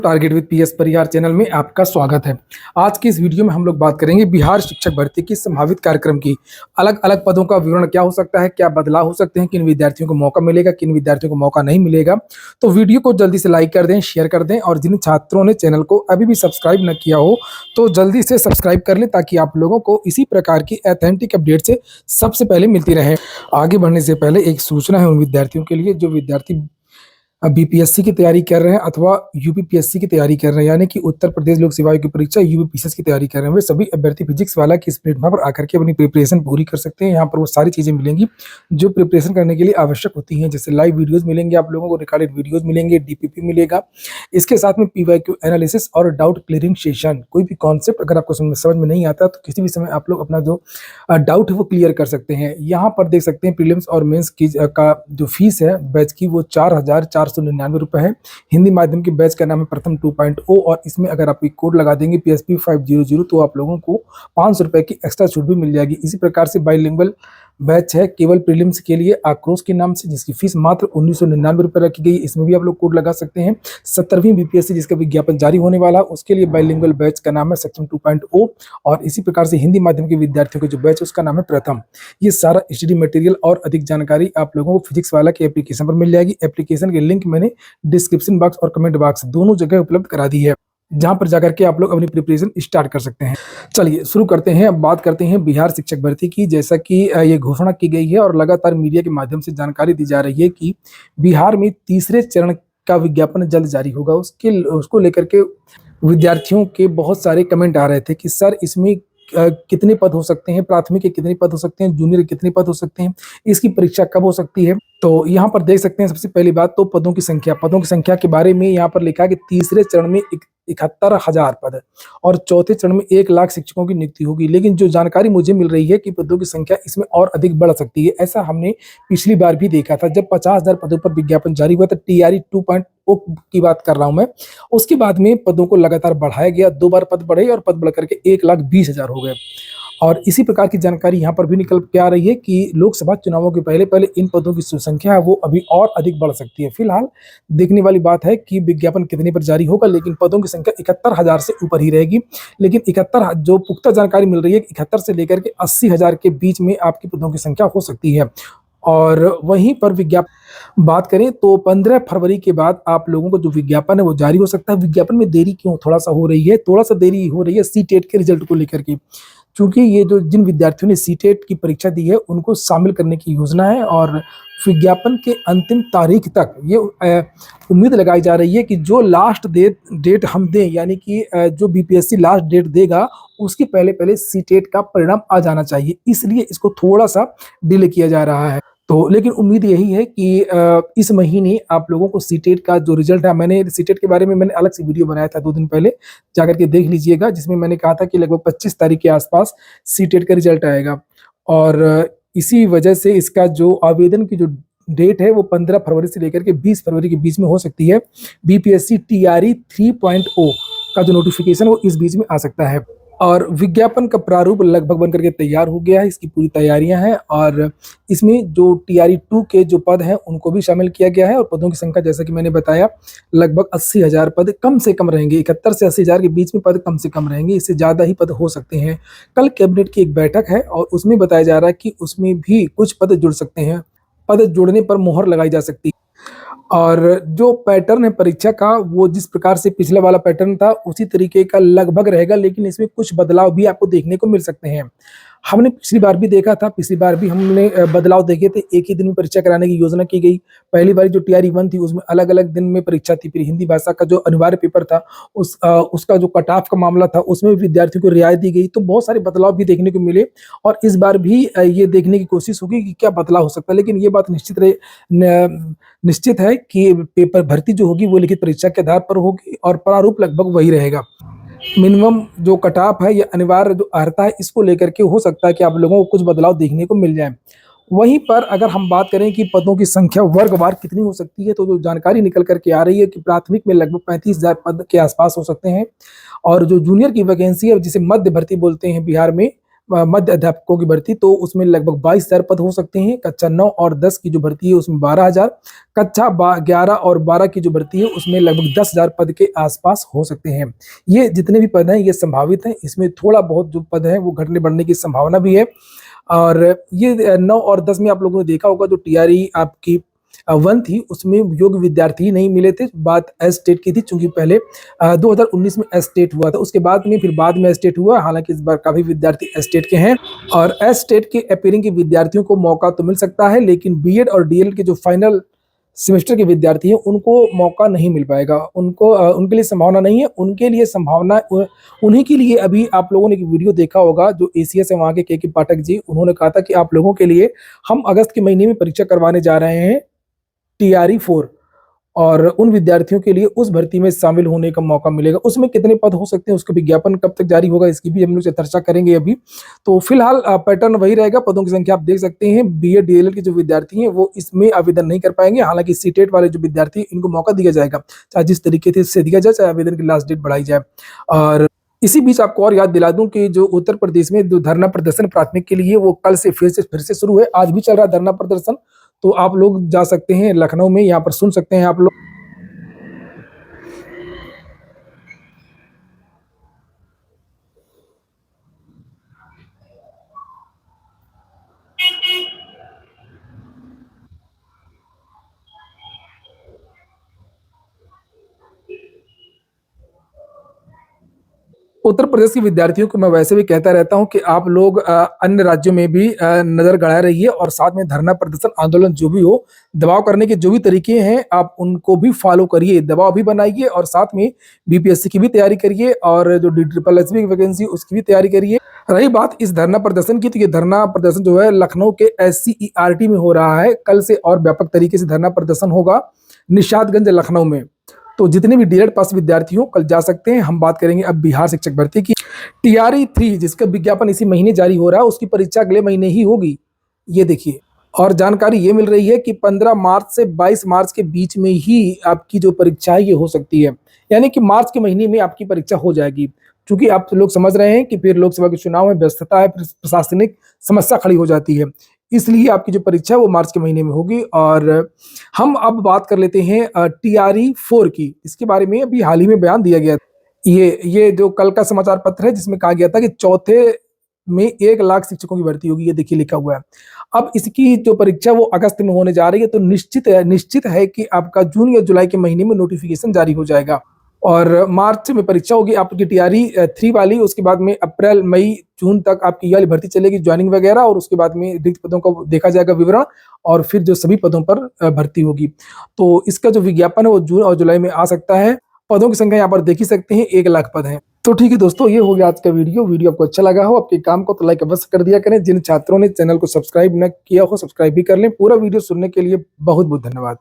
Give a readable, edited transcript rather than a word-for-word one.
Target with PS Parihar channel में आपका स्वागत है। आज की इस वीडियो में हम लोग बात करेंगे बिहार शिक्षक भर्ती की संभावित कार्यक्रम की। अलग अलग पदों का विवरण क्या हो सकता है, क्या बदलाव हो सकते हैं, किन विद्यार्थियों को मौका मिलेगा, किन विद्यार्थियों को मौका नहीं मिलेगा। तो वीडियो को जल्दी से लाइक कर दें, शेयर कर दें और जिन छात्रों ने चैनल को अभी भी सब्सक्राइब न किया हो तो जल्दी से सब्सक्राइब कर लें ताकि आप लोगों को इसी प्रकार की ऑथेंटिक अपडेट से सबसे पहले मिलती रहे। आगे बढ़ने से पहले एक सूचना है उन विद्यार्थियों के लिए जो विद्यार्थी बीपीएससी की तैयारी कर रहे हैं अथवा यूपीपीएससी की तैयारी कर रहे हैं, यानी कि उत्तर प्रदेश लोक सेवा आयोग की परीक्षा यूपीपीएससी की तैयारी कर रहे हैं। वे सभी अभ्यर्थी फिजिक्स वाला की इस प्लेटफॉर्म पर आकर के अपनी प्रिपरेशन पूरी कर सकते हैं। यहाँ पर वो सारी चीजें मिलेंगी जो प्रिपरेशन करने के लिए आवश्यक होती हैं, जैसे लाइव वीडियोज मिलेंगे, आप लोगों को रिकॉर्डेड वीडियोज मिलेंगे, डीपीपी मिलेगा। इसके साथ में पीवाईक्यू एनालिसिस और डाउट क्लियरिंग सेशन। कोई भी कॉन्सेप्ट अगर आपको समझ में नहीं आता तो किसी भी समय आप लोग अपना जो डाउट है वो क्लियर कर सकते हैं। यहाँ पर देख सकते हैं प्रीलिम्स और मेंस की का जो फीस है बैच की वो 4,499 रुपये है। हिंदी माध्यम के बैच का नाम है प्रथम 2.0 और इसमें अगर आप एक कोड लगा देंगे PSP 500 तो आप लोगों को 500 रुपये की एक्स्ट्रा छूट भी मिल जाएगी। इसी प्रकार से बाइलिंगुअल बैच है केवल प्रीलिम्स के लिए आक्रोश के नाम से, जिसकी फीस मात्र 1999 रुपये रखी गई। इसमें भी आप लोग कोड लगा सकते हैं। 17वीं बीपीएससी जिसका विज्ञापन जारी होने वाला है उसके लिए बाइलिंगुअल बैच का नाम है सेक्शन 2.0 और इसी प्रकार से हिंदी माध्यम के विद्यार्थियों का जो बैच है उसका नाम है प्रथम। ये सारा स्टडी मटेरियल और अधिक जानकारी आप लोगों को फिजिक्स वाला के एप्लीकेशन पर मिल जाएगी। एप्लीकेशन के लिंक मैंने डिस्क्रिप्शन बॉक्स और कमेंट बॉक्स दोनों जगह उपलब्ध करा दी है, जहां पर जाकर के आप लोग अपनी प्रिपरेशन स्टार्ट कर सकते हैं। चलिए शुरू करते हैं। अब बात करते हैं बिहार शिक्षक भर्ती की। जैसा कि ये घोषणा की गई है और लगातार मीडिया के माध्यम से जानकारी दी जा रही है कि बिहार में तीसरे चरण का विज्ञापन जल्द जारी होगा। उसको लेकर के विद्यार्थियों के बहुत सारे कमेंट आ रहे थे कि सर इसमें कितने पद हो सकते हैं, प्राथमिक के कितने पद हो सकते हैं, जूनियर के कितने पद हो सकते हैं, इसकी परीक्षा कब हो सकती है। तो यहाँ पर देख सकते हैं सबसे पहली बात तो पदों की संख्या के बारे में यहाँ पर लिखा है कि तीसरे चरण में 71,000 पद और चौथे चरण में 1,00,000 शिक्षकों की नियुक्ति होगी। लेकिन जो जानकारी मुझे मिल रही है कि पदों की संख्या इसमें और अधिक बढ़ सकती है। ऐसा हमने पिछली बार भी देखा था जब 50,000 पदों पर विज्ञापन जारी हुआ था। TRE 2.0 की बात कर रहा हूं मैं। उसके बाद में पदों को लगातार बढ़ाया गया, 2 बार पद बढ़े और पद बढ़ करके 1,20,000 हो गए। और इसी प्रकार की जानकारी यहाँ पर भी निकल के आ रही है कि लोकसभा चुनावों के पहले इन पदों की जो संख्या है वो अभी और अधिक बढ़ सकती है। फिलहाल देखने वाली बात है कि विज्ञापन कितने पर जारी होगा, लेकिन पदों की संख्या 71,000 से ऊपर ही रहेगी। लेकिन 71 जो पुख्ता जानकारी मिल रही है 71 से लेकर के 80,000 के बीच में आपकी पदों की संख्या हो सकती है। और वहीं पर विज्ञापन बात करें तो 15 फरवरी के बाद आप लोगों को जो विज्ञापन है वो जारी हो सकता है। विज्ञापन में देरी क्यों थोड़ा सा हो रही है? थोड़ा सा देरी हो रही है सीटेट के रिजल्ट को लेकर के, क्योंकि ये जो जिन विद्यार्थियों ने सीटेट की परीक्षा दी है उनको शामिल करने की योजना है और विज्ञापन के अंतिम तारीख तक ये उम्मीद लगाई जा रही है कि जो लास्ट डेट हम दें, यानी कि जो बीपीएससी लास्ट डेट देगा उसके पहले सीटेट का परिणाम आ जाना चाहिए। इसलिए इसको थोड़ा सा डिले किया जा रहा है। तो लेकिन उम्मीद यही है कि इस महीने आप लोगों को सीटेट का जो रिजल्ट है, मैंने सीटेट के बारे में मैंने अलग से वीडियो बनाया था 2 दिन पहले, जाकर के देख लीजिएगा, जिसमें मैंने कहा था कि लगभग 25 तारीख के आसपास सीटेट का रिजल्ट आएगा। और इसी वजह से इसका जो आवेदन की जो डेट है वो 15 फरवरी से लेकर के 20 फरवरी के बीच में हो सकती है। बीपीएससी TRE 3.0 का जो नोटिफिकेशन वो इस बीच में आ सकता है। और विज्ञापन का प्रारूप लगभग बनकर के तैयार हो गया है, इसकी पूरी तैयारियां हैं और इसमें जो TRE 2 के जो पद हैं उनको भी शामिल किया गया है। और पदों की संख्या जैसा कि मैंने बताया लगभग 80,000 पद कम से कम रहेंगे। 71 से 80,000 के बीच में पद कम से कम रहेंगे, इससे ज़्यादा ही पद हो सकते हैं। कल कैबिनेट की एक बैठक है और उसमें बताया जा रहा है कि उसमें भी कुछ पद जुड़ सकते हैं। पद जुड़ने पर मोहर लगाई जा सकती है। और जो पैटर्न है परीक्षा का वो जिस प्रकार से पिछला वाला पैटर्न था उसी तरीके का लगभग रहेगा, लेकिन इसमें कुछ बदलाव भी आपको देखने को मिल सकते हैं। हमने पिछली बार भी देखा था, पिछली बार भी हमने बदलाव देखे थे। एक ही दिन में परीक्षा कराने की योजना की गई। पहली बार जो TRE 1 थी उसमें अलग अलग दिन में परीक्षा थी। फिर हिंदी भाषा का जो अनिवार्य पेपर था उसका जो कट ऑफ का मामला था उसमें विद्यार्थियों को रियायत दी गई। तो बहुत सारे बदलाव भी देखने को मिले और इस बार भी ये देखने की कोशिश होगी कि क्या बदलाव हो सकता है। लेकिन ये बात निश्चित है कि पेपर भर्ती जो होगी वो लिखित परीक्षा के आधार पर होगी और प्रारूप लगभग वही रहेगा। मिनिमम जो कट ऑफ है या अनिवार्य जो अर्हता है इसको लेकर के हो सकता है कि आप लोगों को कुछ बदलाव देखने को मिल जाए। वहीं पर अगर हम बात करें कि पदों की संख्या वर्गवार कितनी हो सकती है, तो जो जानकारी निकल करके आ रही है कि प्राथमिक में लगभग 35,000 पद के आसपास हो सकते हैं और जो जूनियर की वैकेंसी है जिसे मध्य भर्ती बोलते हैं बिहार में मध्य अध्यापकों की भर्ती, तो उसमें लगभग 22,000 पद हो सकते हैं। कक्षा 9 और 10 की जो भर्ती है उसमें 12,000, कक्षा 11 और 12 की जो भर्ती है उसमें लगभग 10,000 पद के आसपास हो सकते हैं। ये जितने भी पद हैं ये संभावित हैं, इसमें थोड़ा बहुत जो पद है वो घटने बढ़ने की संभावना भी है। और ये 9 और 10 में आप लोगों ने देखा होगा जो टीआरई आपकी 1 थी उसमें योग्य विद्यार्थी ही नहीं मिले थे। बात एस टेट की थी, चूंकि पहले 2019 में एस टेट हुआ था, उसके बाद में फिर बाद में एस टेट हुआ। हालांकि इस बार काफी विद्यार्थी एस टेट के हैं और एस टेट के अपीयरिंग के विद्यार्थियों को मौका तो मिल सकता है, लेकिन बीएड और डीएलएड के जो फाइनल सेमेस्टर के विद्यार्थी हैं उनको मौका नहीं मिल पाएगा। उनके लिए संभावना नहीं है। उनके लिए संभावना उन्हीं के लिए अभी आप लोगों ने एक वीडियो देखा होगा जो एसीएस है वहाँ के पाठक जी, उन्होंने कहा था कि आप लोगों के लिए हम अगस्त के महीने में परीक्षा करवाने जा रहे हैं टीआरई 4, और उन विद्यार्थियों के लिए उस भर्ती में शामिल होने का मौका मिलेगा। उसमें कितने पद हो सकते हैं, उसका विज्ञापन कब तक जारी होगा, इसकी भी हम लोग चर्चा करेंगे अभी। तो फिलहाल पैटर्न वही रहेगा, पदों की संख्या आप देख सकते हैं। बीएड डीएलएड के जो विद्यार्थी हैं वो इसमें आवेदन नहीं कर पाएंगे। हालांकि सीटेट वाले जो विद्यार्थी इनको मौका दिया जाएगा, चाहे जिस तरीके से दिया जाए, चाहे आवेदन की लास्ट डेट बढ़ाई जाए। और इसी बीच आपको और याद दिला दूं कि जो उत्तर प्रदेश में जो धरना प्रदर्शन प्राथमिक के लिए वो कल से फिर से शुरू है। आज भी चल रहा है धरना प्रदर्शन, तो आप लोग जा सकते हैं लखनऊ में, यहाँ पर सुन सकते हैं आप लोग। उत्तर प्रदेश के विद्यार्थियों को मैं वैसे भी कहता रहता हूं कि आप लोग अन्य राज्यों में भी नजर गड़ाए रहिए, और साथ में धरना प्रदर्शन आंदोलन जो भी हो, दबाव करने के जो भी तरीके हैं आप उनको भी फॉलो करिए, दबाव भी बनाइए, और साथ में बीपीएससी की भी तैयारी करिए और जो DSSS की वैकेंसी उसकी भी तैयारी करिए। रही बात इस धरना प्रदर्शन की, तो ये धरना प्रदर्शन जो है लखनऊ के SCERT में हो रहा है। कल से और व्यापक तरीके से धरना प्रदर्शन होगा निशादगंज लखनऊ में। तो जितने भी डीएलएड पास विद्यार्थी हो कल जा सकते हैं। हम बात करेंगे अब बिहार शिक्षक भर्ती की। टीआरई 3 जिसका विज्ञापन इसी महीने जारी हो रहा है, उसकी परीक्षा अगले महीने ही होगी, ये देखिए। और जानकारी ये मिल रही है कि 15 मार्च से 22 मार्च के बीच में ही आपकी जो परीक्षा है ये हो सकती है, यानी कि मार्च के महीने में आपकी परीक्षा हो जाएगी। क्योंकि आप लोग समझ रहे हैं कि फिर लोकसभा के चुनाव में व्यस्तता है, फिर प्रशासनिक समस्या खड़ी हो जाती है, इसलिए आपकी जो परीक्षा है वो मार्च के महीने में होगी। और हम अब बात कर लेते हैं टीआरई 4 की। इसके बारे में अभी हाल ही में बयान दिया गया। ये जो कल का समाचार पत्र है जिसमें कहा गया था कि चौथे में 1 लाख शिक्षकों की भर्ती होगी, ये देखिए लिखा हुआ है। अब इसकी जो परीक्षा वो अगस्त में होने जा रही है, तो निश्चित है कि आपका जून या जुलाई के महीने में नोटिफिकेशन जारी हो जाएगा और मार्च में परीक्षा होगी आपकी टीआरई 3 वाली। उसके बाद में अप्रैल मई जून तक आपकी ये वाली भर्ती चलेगी, ज्वाइनिंग वगैरह, और उसके बाद में रिक्त पदों का देखा जाएगा विवरण, और फिर जो सभी पदों पर भर्ती होगी। तो इसका जो विज्ञापन है वो जून और जुलाई में आ सकता है। पदों की संख्या यहाँ पर देख ही सकते हैं, 1 लाख पद हैं। तो ठीक है दोस्तों, ये हो गया आज का वीडियो आपको अच्छा लगा हो, आपके काम को तो लाइक अवश्य कर दिया करें। जिन छात्रों ने चैनल को सब्सक्राइब न किया हो सब्सक्राइब भी कर लें। पूरा वीडियो सुनने के लिए बहुत बहुत धन्यवाद।